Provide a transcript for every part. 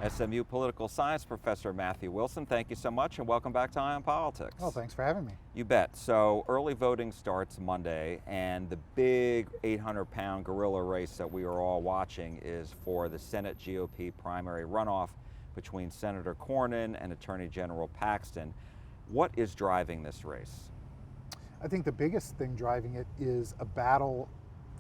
SMU political science professor Matthew Wilson, thank you so much and welcome back to Eye on Politics. Oh, thanks for having me. You bet. So early voting starts Monday, and the big 800-pound gorilla race that we are all watching is for the Senate GOP primary runoff between Senator Cornyn and Attorney General Paxton. What is driving this race? I think the biggest thing driving it is a battle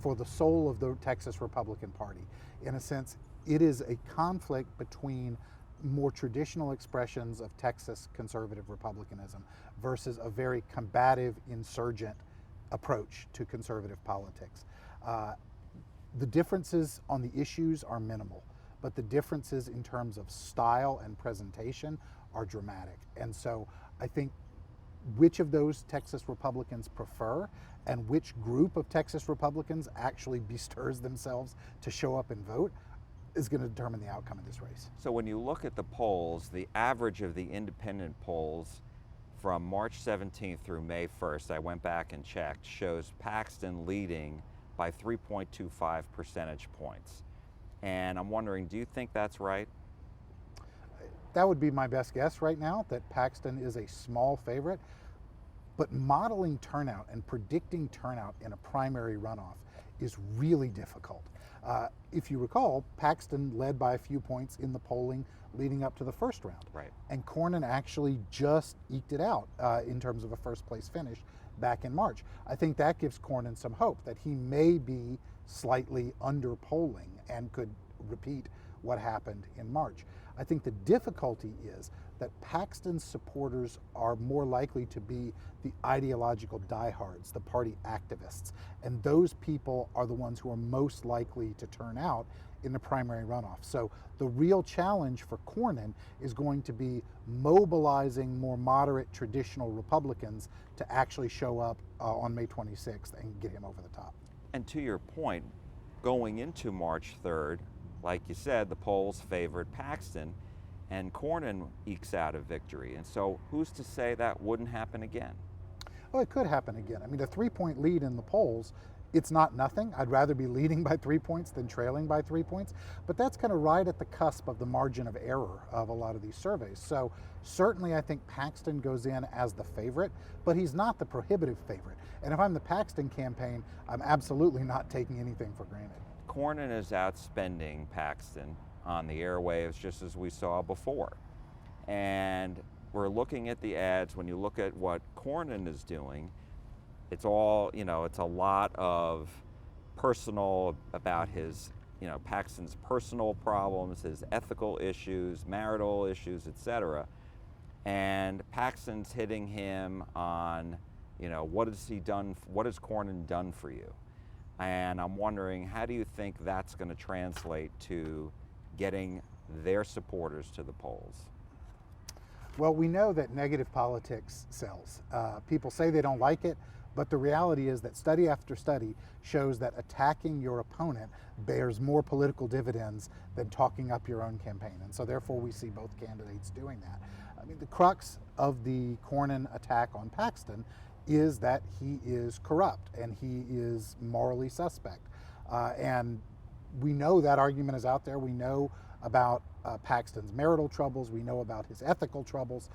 for the soul of the Texas Republican Party. In a sense, it is a conflict between more traditional expressions of Texas conservative republicanism versus a very combative, insurgent approach to conservative politics. The differences on the issues are minimal, but the differences in terms of style and presentation are dramatic. And so I think which of those Texas Republicans prefer and which group of Texas Republicans actually bestirs themselves to show up and vote is going to determine the outcome of this race. So when you look at the polls, the average of the independent polls from March 17th through May 1st, I went back and checked, shows Paxton leading by 3.25 percentage points. And I'm wondering, do you think that's right? That would be my best guess right now, that Paxton is a small favorite. But modeling turnout and predicting turnout in a primary runoff is really difficult. If you recall, Paxton led by a few points in the polling leading up to the first round. Right. And Cornyn actually just eked it out in terms of a first place finish back in March. I think that gives Cornyn some hope that he may be slightly under polling and could repeat what happened in March. I think the difficulty is that Paxton's supporters are more likely to be the ideological diehards, the party activists, and those people are the ones who are most likely to turn out in the primary runoff. So the real challenge for Cornyn is going to be mobilizing more moderate traditional Republicans to actually show up on May 26th and get him over the top. And to your point, going into March 3rd, like you said, the polls favored Paxton, and Cornyn ekes out a victory. And so who's to say that wouldn't happen again? Oh, it could happen again. I mean, a 3-point lead in the polls, it's not nothing. I'd rather be leading by 3 points than trailing by 3 points, but that's kind of right at the cusp of the margin of error of a lot of these surveys. So certainly I think Paxton goes in as the favorite, but he's not the prohibitive favorite. And if I'm the Paxton campaign, I'm absolutely not taking anything for granted. Cornyn is outspending Paxton on the airwaves just as we saw before. And we're looking at the ads. When you look at what Cornyn is doing, it's all, it's a lot of personal about his, Paxton's personal problems, his ethical issues, marital issues, etc. And Paxton's hitting him on, what has Cornyn done for you? And I'm wondering, how do you think that's going to translate to getting their supporters to the polls? Well, we know that negative politics sells. People say they don't like it, but the reality is that study after study shows that attacking your opponent bears more political dividends than talking up your own campaign. And so therefore we see both candidates doing that. I mean, the crux of the Cornyn attack on Paxton is that he is corrupt and he is morally suspect. And we know that argument is out there. We know about Paxton's marital troubles. We know about his ethical troubles.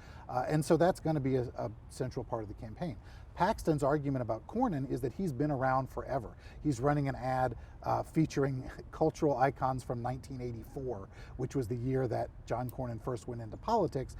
And so that's going to be a central part of the campaign. Paxton's argument about Cornyn is that he's been around forever. He's running an ad featuring cultural icons from 1984, which was the year that John Cornyn first went into politics,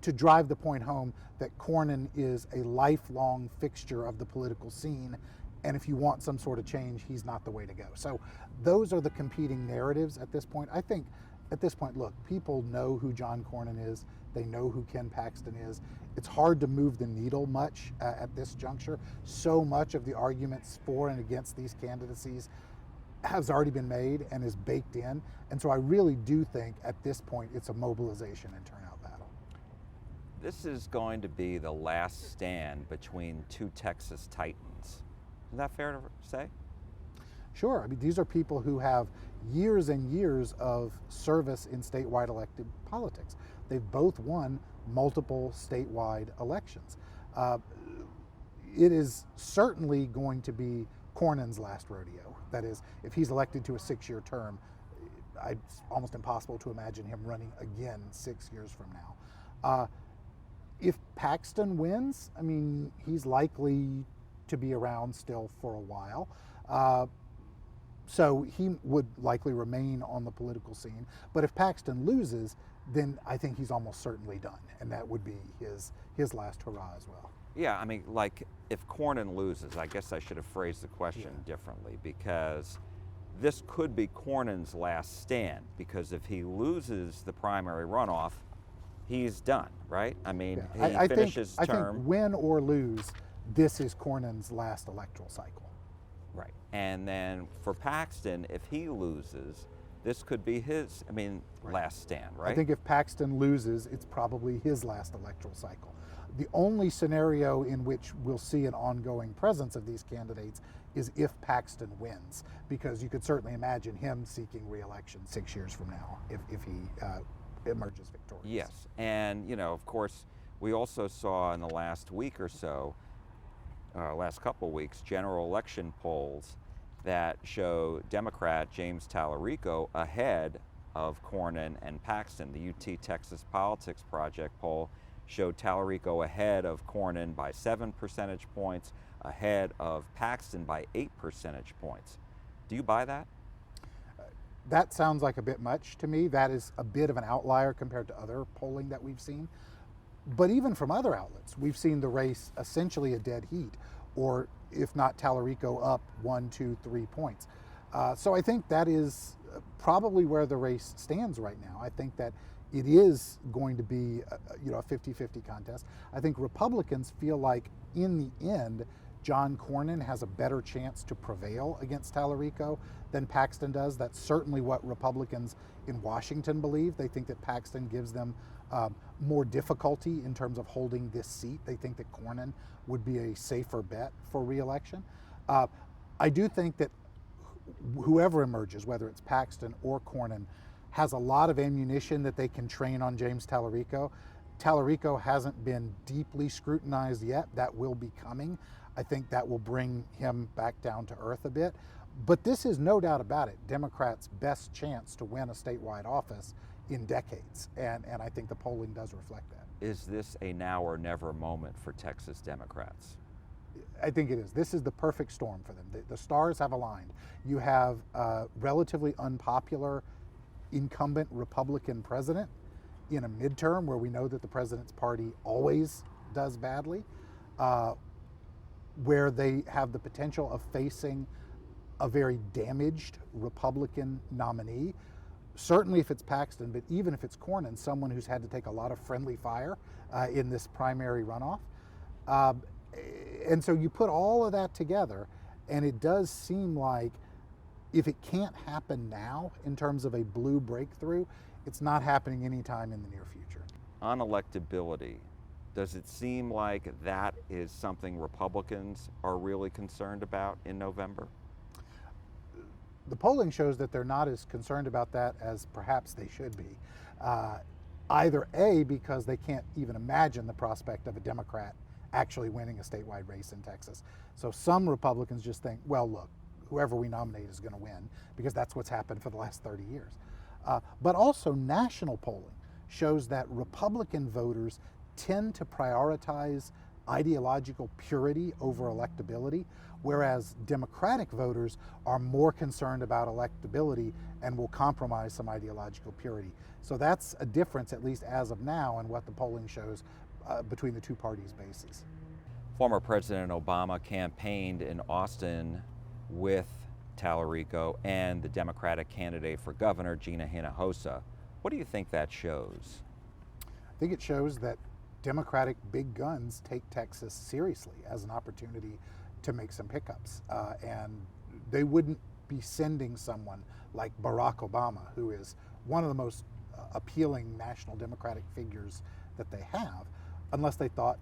to drive the point home that Cornyn is a lifelong fixture of the political scene, and if you want some sort of change, he's not the way to go. So those are the competing narratives at this point. I think at this point, look, people know who John Cornyn is. They know who Ken Paxton is. It's hard to move the needle much at this juncture. So much of the arguments for and against these candidacies has already been made and is baked in. And so I really do think at this point it's a mobilization and turnout battle. This is going to be the last stand between two Texas titans. Is that fair to say? Sure. I mean, these are people who have years and years of service in statewide elected politics. They've both won multiple statewide elections. It is certainly going to be Cornyn's last rodeo. That is, if he's elected to a 6-year term, it's almost impossible to imagine him running again 6 years from now. If Paxton wins, I mean, he's likely to be around still for a while. So he would likely remain on the political scene. But if Paxton loses, then I think he's almost certainly done, and that would be his last hurrah as well. Yeah, I mean, like, if Cornyn loses, I guess I should have phrased the question differently, because this could be Cornyn's last stand, because if he loses the primary runoff, he's done, right? I mean, he finishes term. I think win or lose, this is Cornyn's last electoral cycle. Right. And then for Paxton, if he loses, this could be his, last stand, right? I think if Paxton loses, it's probably his last electoral cycle. The only scenario in which we'll see an ongoing presence of these candidates is if Paxton wins, because you could certainly imagine him seeking re-election 6 years from now if he emerges victorious. Yes, and of course, we also saw in the last week or so, last couple weeks, general election polls that show Democrat James Tallarico ahead of Cornyn and Paxton. The UT Texas Politics Project poll showed Tallarico ahead of Cornyn by 7 percentage points, ahead of Paxton by 8 percentage points. Do you buy that? That sounds like a bit much to me. That is a bit of an outlier compared to other polling that we've seen. But even from other outlets, we've seen the race essentially a dead heat, or if not Tallarico up 1, 2, 3 points. So I think that is probably where the race stands right now. I think that it is going to be a 50-50 contest. I think Republicans feel like in the end, John Cornyn has a better chance to prevail against Tallarico than Paxton does. That's certainly what Republicans in Washington believe. They think that Paxton gives them more difficulty in terms of holding this seat. They think that Cornyn would be a safer bet for re-election. I do think that whoever emerges, whether it's Paxton or Cornyn, has a lot of ammunition that they can train on James Tallarico. Tallarico hasn't been deeply scrutinized yet. That will be coming. I think that will bring him back down to earth a bit. But this is no doubt about it, Democrats' best chance to win a statewide office in decades. And I think the polling does reflect that. Is this a now or never moment for Texas Democrats? I think it is. This is the perfect storm for them. The stars have aligned. You have a relatively unpopular incumbent Republican president in a midterm where we know that the president's party always does badly, where they have the potential of facing a very damaged Republican nominee. Certainly if it's Paxton, but even if it's Cornyn, someone who's had to take a lot of friendly fire in this primary runoff. And so you put all of that together, and it does seem like if it can't happen now in terms of a blue breakthrough, it's not happening anytime in the near future. On electability, does it seem like that is something Republicans are really concerned about in November? The polling shows that they're not as concerned about that as perhaps they should be. Either A, because they can't even imagine the prospect of a Democrat actually winning a statewide race in Texas. So some Republicans just think, well, look, whoever we nominate is going to win, because that's what's happened for the last 30 years. But also national polling shows that Republican voters tend to prioritize ideological purity over electability, whereas Democratic voters are more concerned about electability and will compromise some ideological purity. So that's a difference, at least as of now, in what the polling shows between the two parties' bases. Former President Obama campaigned in Austin with Tallarico and the Democratic candidate for governor, Gina Hinojosa. What do you think that shows? I think it shows that Democratic big guns take Texas seriously as an opportunity to make some pickups. And they wouldn't be sending someone like Barack Obama, who is one of the most appealing national Democratic figures that they have, unless they thought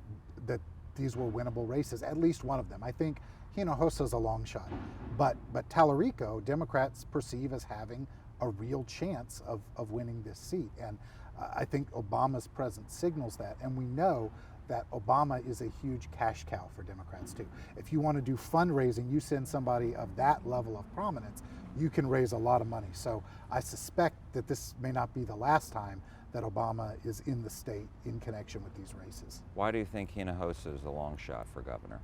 that these were winnable races, at least one of them. I think Hinojosa's a long shot, but Tallarico, Democrats perceive as having a real chance of winning this seat. And I think Obama's presence signals that. And we know that Obama is a huge cash cow for Democrats too. If you want to do fundraising, you send somebody of that level of prominence, you can raise a lot of money. So I suspect that this may not be the last time that Obama is in the state in connection with these races. Why do you think Hinojosa is a long shot for governor?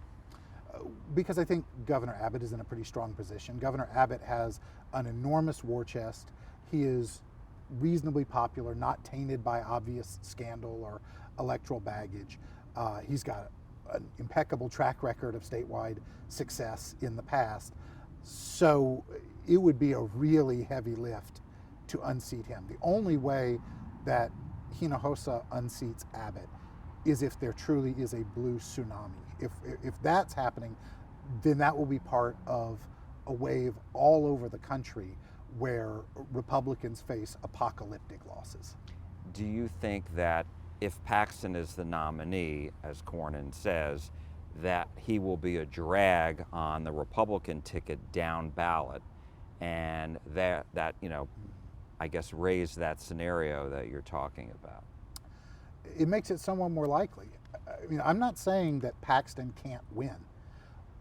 Because I think Governor Abbott is in a pretty strong position. Governor Abbott has an enormous war chest. He is reasonably popular, not tainted by obvious scandal or electoral baggage. He's got an impeccable track record of statewide success in the past. So it would be a really heavy lift to unseat him. The only way that Hinojosa unseats Abbott is if there truly is a blue tsunami. If that's happening, then that will be part of a wave all over the country where Republicans face apocalyptic losses. Do you think that if Paxton is the nominee, as Cornyn says, that he will be a drag on the Republican ticket down ballot, and that I guess raise that scenario that you're talking about? It makes it somewhat more likely. I mean, I'm not saying that Paxton can't win,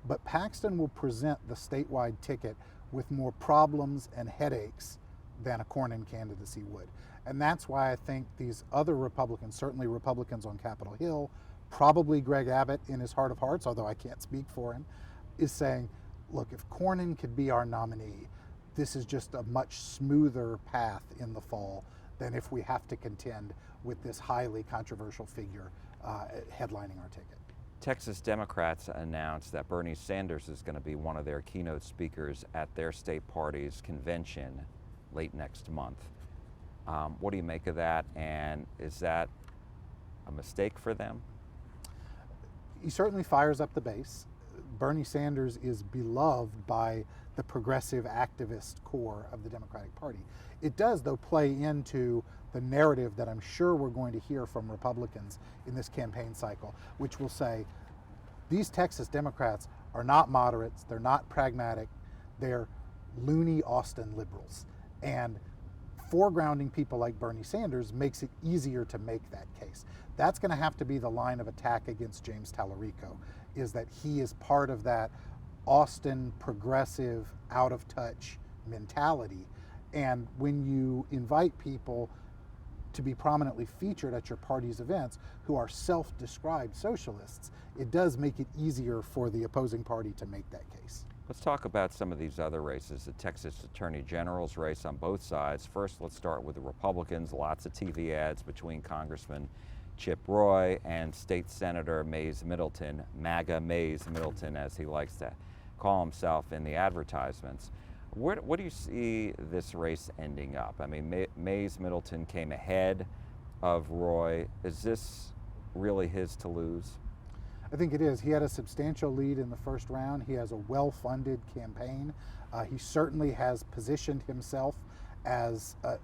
but Paxton will present the statewide ticket with more problems and headaches than a Cornyn candidacy would. And that's why I think these other Republicans, certainly Republicans on Capitol Hill, probably Greg Abbott in his heart of hearts, although I can't speak for him, is saying, look, if Cornyn could be our nominee, this is just a much smoother path in the fall than if we have to contend with this highly controversial figure headlining our ticket. Texas Democrats announced that Bernie Sanders is going to be one of their keynote speakers at their state party's convention late next month. What do you make of that, and is that a mistake for them? He certainly fires up the base. Bernie Sanders is beloved by the progressive activist core of the Democratic Party. It does, though, play into the narrative that I'm sure we're going to hear from Republicans in this campaign cycle, which will say, these Texas Democrats are not moderates, they're not pragmatic, they're loony Austin liberals. And foregrounding people like Bernie Sanders makes it easier to make that case. That's going to have to be the line of attack against James Tallarico, is that he is part of that Austin progressive, out of touch mentality. And when you invite people to be prominently featured at your party's events who are self-described socialists, it does make it easier for the opposing party to make that case. Let's talk about some of these other races, the Texas Attorney General's race on both sides. First, let's start with the Republicans. Lots of TV ads between Congressman Chip Roy and State Senator Mays Middleton, MAGA Mays Middleton, as he likes to call himself in the advertisements. What do you see this race ending up? I mean, Mays Middleton came ahead of Roy. Is this really his to lose? I think it is. He had a substantial lead in the first round. He has a well-funded campaign. He certainly has positioned himself as a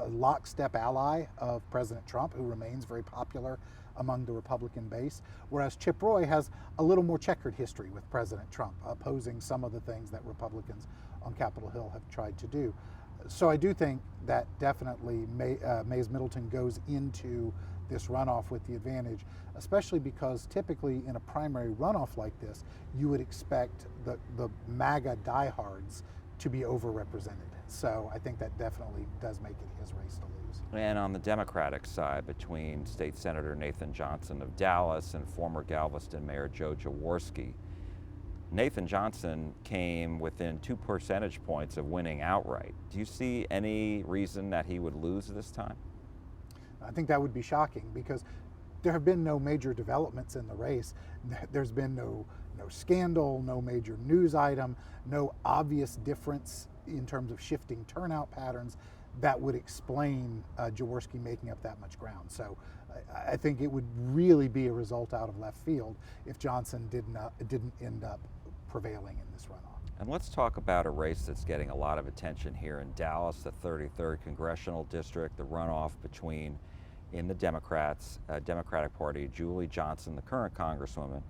lockstep ally of President Trump, who remains very popular among the Republican base, whereas Chip Roy has a little more checkered history with President Trump, opposing some of the things that Republicans on Capitol Hill have tried to do. So I do think that definitely Mays Middleton goes into this runoff with the advantage, especially because typically in a primary runoff like this, you would expect the MAGA diehards to be overrepresented. So I think that definitely does make it his race to lose. And on the Democratic side, between State Senator Nathan Johnson of Dallas and former Galveston Mayor Joe Jaworski, Nathan Johnson came within 2 percentage points of winning outright. Do you see any reason that he would lose this time? I think that would be shocking because there have been no major developments in the race. There's been no scandal, no major news item, no obvious difference in terms of shifting turnout patterns that would explain Jaworski making up that much ground. So I think it would really be a result out of left field if Johnson didn't end up prevailing in this runoff. And let's talk about a race that's getting a lot of attention here in Dallas, the 33rd Congressional District, the runoff between, in the Democratic Party, Julie Johnson, the current Congresswoman,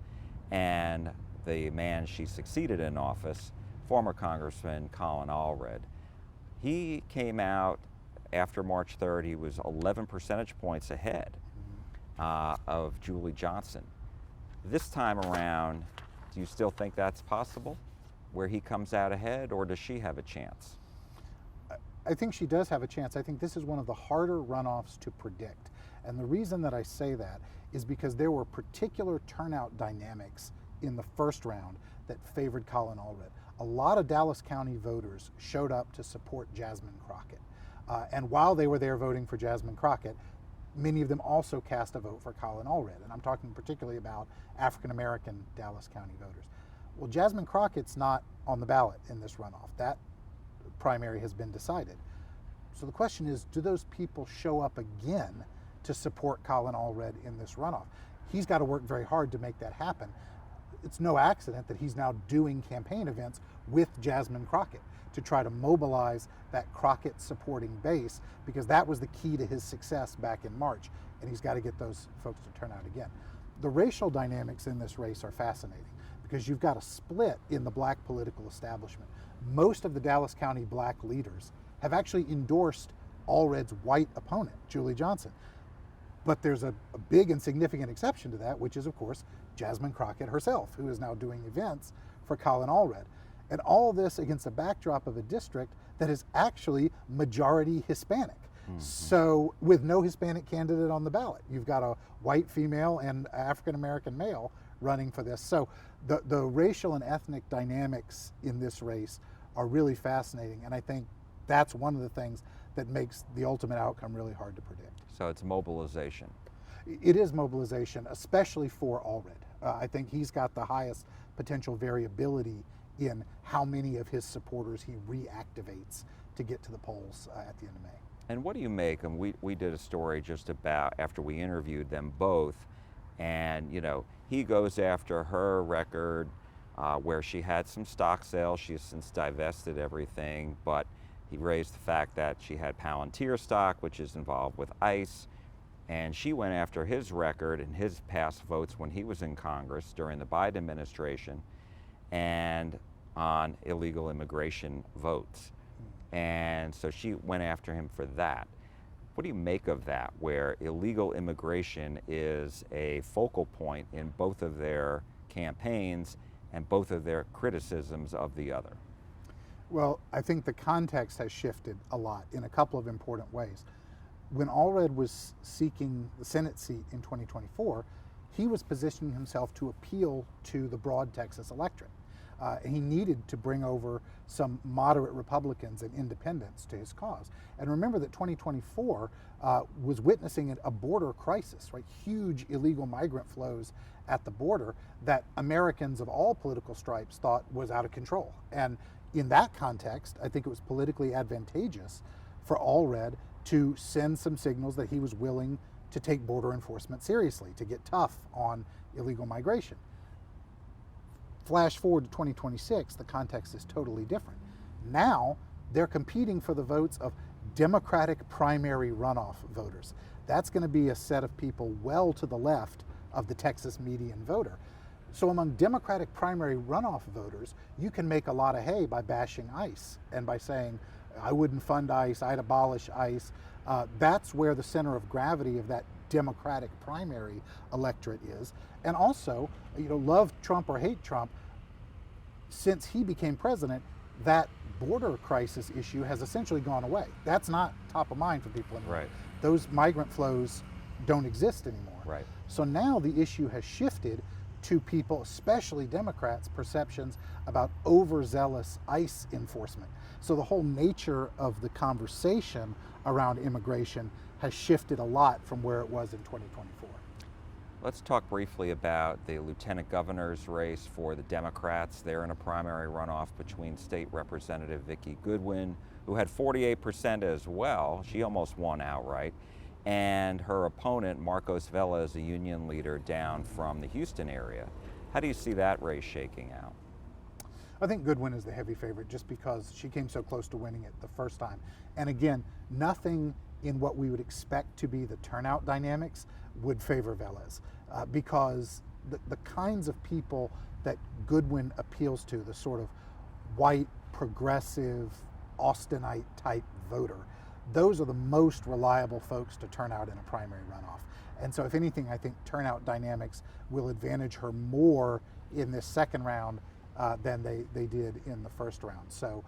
and the man she succeeded in office, former Congressman Colin Allred. He came out after March 3rd, he was 11 percentage points ahead. of Julie Johnson. This time around, do you still think that's possible, where he comes out ahead, or does she have a chance? I think she does have a chance. I think this is one of the harder runoffs to predict. And the reason that I say that is because there were particular turnout dynamics in the first round that favored Colin Allred. A lot of Dallas County voters showed up to support Jasmine Crockett. And while they were there voting for Jasmine Crockett, many of them also cast a vote for Colin Allred. And I'm talking particularly about African American Dallas County voters. Well, Jasmine Crockett's not on the ballot in this runoff. That primary has been decided. So the question is, do those people show up again to support Colin Allred in this runoff? He's got to work very hard to make that happen. It's no accident that he's now doing campaign events with Jasmine Crockett to try to mobilize that Crockett supporting base, because that was the key to his success back in March, and he's got to get those folks to turn out again. The racial dynamics in this race are fascinating because you've got a split in the black political establishment. Most of the Dallas County black leaders have actually endorsed Allred's white opponent, Julie Johnson. But there's a big and significant exception to that, which is, of course, Jasmine Crockett herself, who is now doing events for Colin Allred. And all this against the backdrop of a district that is actually majority Hispanic. Mm-hmm. So with no Hispanic candidate on the ballot, you've got a white female and African American male running for this. So the racial and ethnic dynamics in this race are really fascinating, and I think that's one of the things that makes the ultimate outcome really hard to predict. So it's mobilization. It is mobilization, especially for Allred. I think he's got the highest potential variability in how many of his supporters he reactivates to get to the polls at the end of May. And what do you make, and we did a story just about after we interviewed them both, and he goes after her record where she had some stock sales. She has since divested everything, but he raised the fact that she had Palantir stock, which is involved with ICE, and she went after his record and his past votes when he was in Congress during the Biden administration and on illegal immigration votes. And so she went after him for that. What do you make of that, where illegal immigration is a focal point in both of their campaigns and both of their criticisms of the other? Well, I think the context has shifted a lot in a couple of important ways. When Allred was seeking the Senate seat in 2024, he was positioning himself to appeal to the broad Texas electorate. He needed to bring over some moderate Republicans and independents to his cause. And remember that 2024 was witnessing a border crisis, right? Huge illegal migrant flows at the border that Americans of all political stripes thought was out of control. And in that context, I think it was politically advantageous for Allred to send some signals that he was willing to take border enforcement seriously, to get tough on illegal migration. Flash forward to 2026, the context is totally different. Now, they're competing for the votes of Democratic primary runoff voters. That's going to be a set of people well to the left of the Texas median voter. So among Democratic primary runoff voters, you can make a lot of hay by bashing ICE and by saying, I wouldn't fund ICE, I'd abolish ICE. That's where the center of gravity of that Democratic primary electorate is. And also, love Trump or hate Trump, since he became president, that border crisis issue has essentially gone away. That's not top of mind for people anymore. Right. Those migrant flows don't exist anymore. Right. So now the issue has shifted to people, especially Democrats, perceptions about overzealous ICE enforcement. So the whole nature of the conversation around immigration has shifted a lot from where it was in 2024. Let's talk briefly about the lieutenant governor's race for the Democrats. They're in a primary runoff between State Representative Vicki Goodwin, who had 48% as well. She almost won outright. And her opponent, Marcos Velez, a union leader down from the Houston area. How do you see that race shaking out? I think Goodwin is the heavy favorite just because she came so close to winning it the first time. And again, nothing in what we would expect to be the turnout dynamics would favor Velez because the kinds of people that Goodwin appeals to, the sort of white, progressive, Austinite type voter, those are the most reliable folks to turn out in a primary runoff. And so if anything, I think turnout dynamics will advantage her more in this second round than they did in the first round. So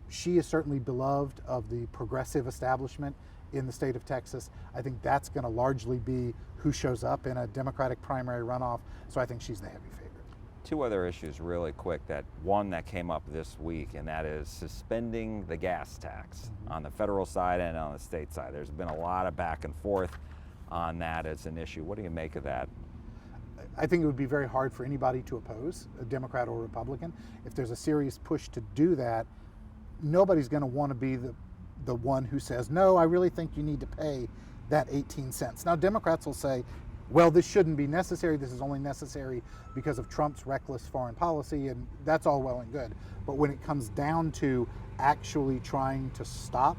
she is certainly beloved of the progressive establishment in the state of Texas. I think that's going to largely be who shows up in a Democratic primary runoff. So I think she's the heavy favorite. Two other issues really quick, one that came up this week, and that is suspending the gas tax on the federal side and on the state side. There's been a lot of back and forth on that as an issue. What do you make of that? I think it would be very hard for anybody to oppose, a Democrat or Republican. If there's a serious push to do that, nobody's going to want to be the one who says, no, I really think you need to pay that 18 cents. Now, Democrats will say, well, this shouldn't be necessary. This is only necessary because of Trump's reckless foreign policy, and that's all well and good. But when it comes down to actually trying to stop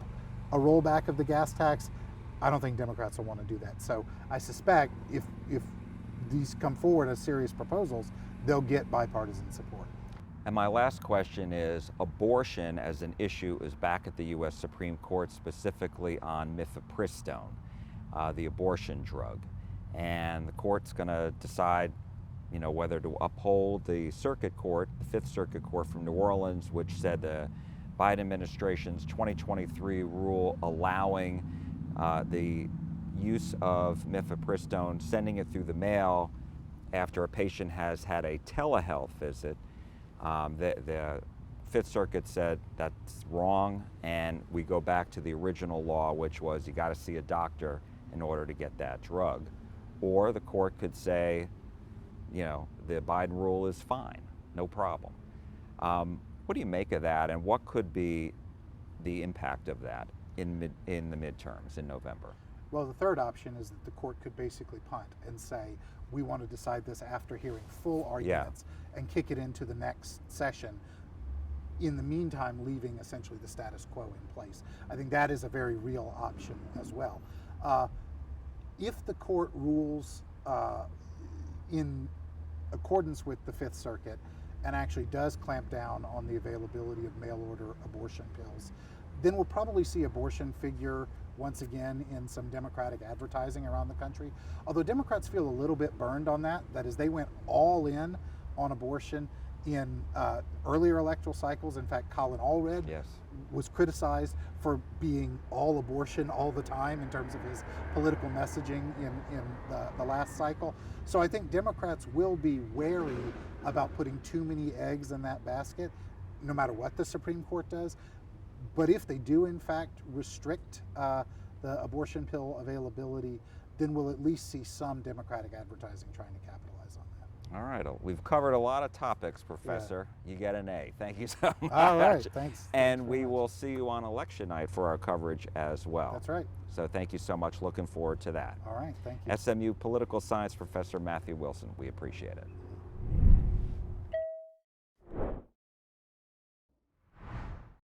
a rollback of the gas tax, I don't think Democrats will want to do that. So I suspect if these come forward as serious proposals, they'll get bipartisan support. And my last question is, abortion as an issue is back at the U.S. Supreme Court, specifically on mifepristone, the abortion drug. And the court's going to decide, whether to uphold the circuit court, the Fifth Circuit Court from New Orleans, which said the Biden administration's 2023 rule allowing the use of mifepristone, sending it through the mail after a patient has had a telehealth visit. The Fifth Circuit said that's wrong, and we go back to the original law, which was you got to see a doctor in order to get that drug. Or the court could say, the Biden rule is fine, no problem. What do you make of that, and what could be the impact of that in the midterms in November? Well, the third option is that the court could basically punt and say, we want to decide this after hearing full arguments and kick it into the next session. In the meantime, leaving essentially the status quo in place. I think that is a very real option as well. If the court rules in accordance with the Fifth Circuit and actually does clamp down on the availability of mail-order abortion pills, then we'll probably see abortion figure once again in some Democratic advertising around the country. Although Democrats feel a little bit burned on that is they went all in on abortion in earlier electoral cycles. In fact, Colin Allred was criticized for being all abortion all the time in terms of his political messaging in the last cycle. So I think Democrats will be wary about putting too many eggs in that basket, no matter what the Supreme Court does. But if they do, in fact, restrict the abortion pill availability, then we'll at least see some Democratic advertising trying to capitalize on that. All right, we've covered a lot of topics, Professor. You get an A. Thank you so much. All right, thanks. And we will see you on election night for our coverage as well. That's right. So thank you so much. Looking forward to that. All right, thank you. SMU political science professor Matthew Wilson, we appreciate it.